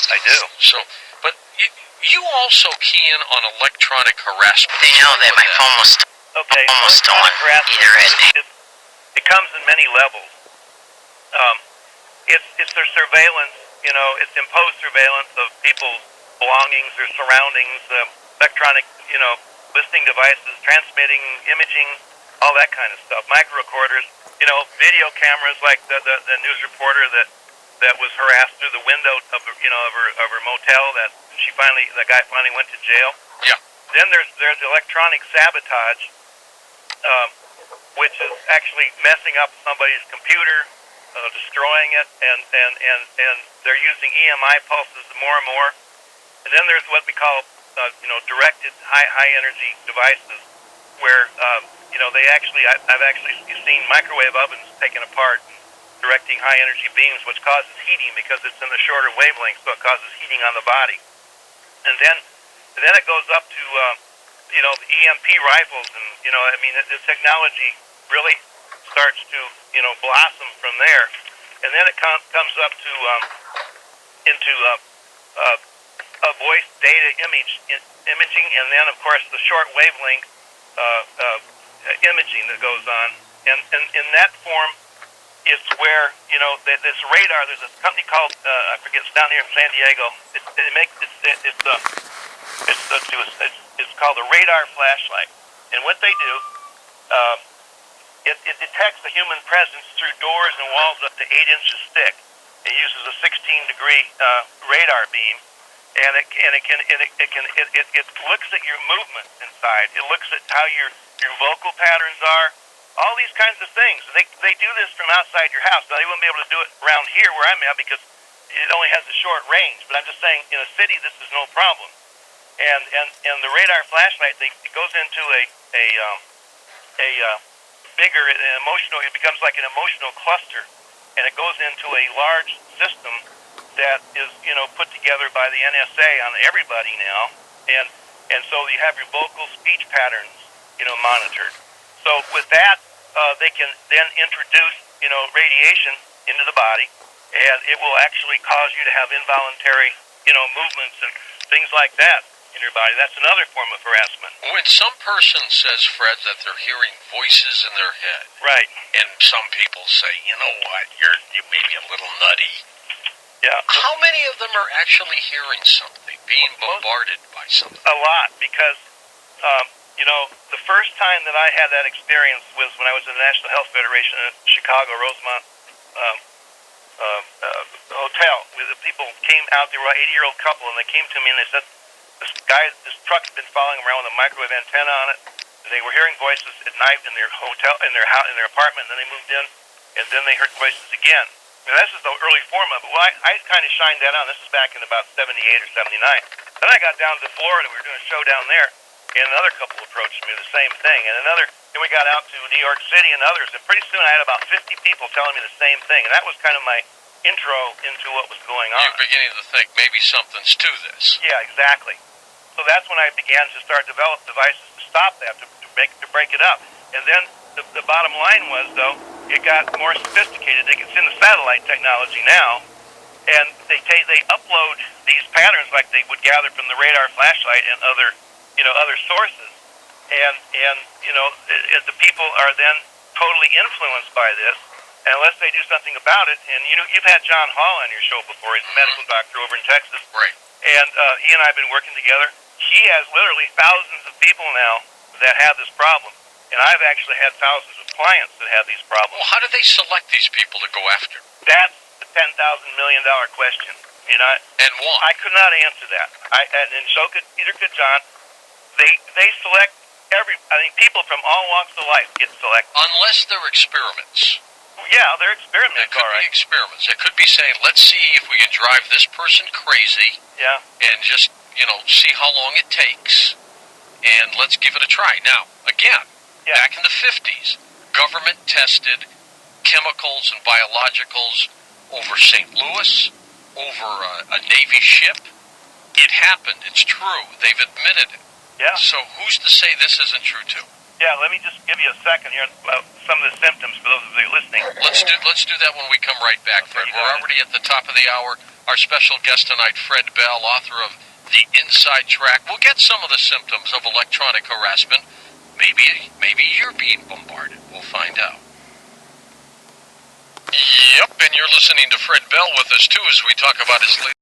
I do. So, but you also key in on electronic harassment. They know that my phone was almost stolen. Either it comes in many levels. It's their surveillance. It's imposed surveillance of people's belongings, their surroundings, electronic, listening devices, transmitting, imaging, all that kind of stuff. Micro recorders, video cameras, like the news reporter that was harassed through the window of her motel. The guy finally went to jail. Yeah. Then there's electronic sabotage, which is actually messing up somebody's computer, destroying it, and they're using EMI pulses more and more. And then there's what we call directed high energy devices, where I've actually seen microwave ovens taken apart, directing high energy beams, which causes heating because it's in the shorter wavelength, so it causes heating on the body. And then it goes up to the EMP rifles, and the technology really starts to blossom from there. And then it comes up to into voice data imaging, and then of course the short wavelength imaging that goes on. And in that form, it's where this radar. There's a company called I forget. It's down here in San Diego. It's called a radar flashlight. And what they do, it detects the human presence through doors and walls up to 8 inches thick. It uses a 16-degree radar beam, and it looks at your movements inside. It looks at how your vocal patterns are. All these kinds of things. They do this from outside your house. Now, they wouldn't be able to do it around here where I'm at because it only has a short range. But I'm just saying, in a city, this is no problem. And the radar flashlight, it goes into a bigger emotional. It becomes like an emotional cluster, and it goes into a large system that is put together by the NSA on everybody now. And so you have your vocal speech patterns monitored. So with that, they can then introduce, radiation into the body, and it will actually cause you to have involuntary, movements and things like that in your body. That's another form of harassment. When some person says, Fred, that they're hearing voices in their head, right, and some people say, you know what, you may be a little nutty. Yeah. How many of them are actually hearing something, being bombarded by something? A lot, because the first time that I had that experience was when I was in the National Health Federation in Chicago, Rosemont Hotel. Where the people came out, they were an 80-year-old couple, and they came to me and they said, this truck had been following them around with a microwave antenna on it. And they were hearing voices at night in their hotel, in their house, in their apartment, and then they moved in, and then they heard voices again. And this is the early form of it. Well, I kind of shined that on. This is back in about 78 or 79. Then I got down to Florida. We were doing a show down there. And another couple approached me, the same thing. And then we got out to New York City and others. And pretty soon I had about 50 people telling me the same thing. And that was kind of my intro into what was going on. You're beginning to think maybe something's to this. Yeah, exactly. So that's when I began to start develop devices to stop that, to break it up. And then the bottom line was, though, it got more sophisticated. It's in the satellite technology now. And they upload these patterns like they would gather from the radar flashlight and other sources, and the people are then totally influenced by this, and unless they do something about it. And you've had John Hall on your show before. He's a medical doctor over in Texas, right? And he and I have been working together. He has literally thousands of people now that have this problem, and I've actually had thousands of clients that have these problems. Well, how do they select these people to go after? That's the $10,000 million question. And why? I could not answer that. And so neither could John. They select people from all walks of life get selected. Unless they're experiments. Yeah, they're experiments. It could be experiments. It could be saying, let's see if we can drive this person crazy. Yeah. And just, see how long it takes. And let's give it a try. Now, again, back in the 50s, government tested chemicals and biologicals over St. Louis, over a Navy ship. It happened. It's true. They've admitted it. Yeah. So who's to say this isn't true too? Yeah. Let me just give you a second here about some of the symptoms for those of you listening. Let's do that when we come right back, Fred. We're already at the top of the hour. Our special guest tonight, Fred Bell, author of The Inside Track. We'll get some of the symptoms of electronic harassment. Maybe you're being bombarded. We'll find out. Yep, and you're listening to Fred Bell with us, too, as we talk about his latest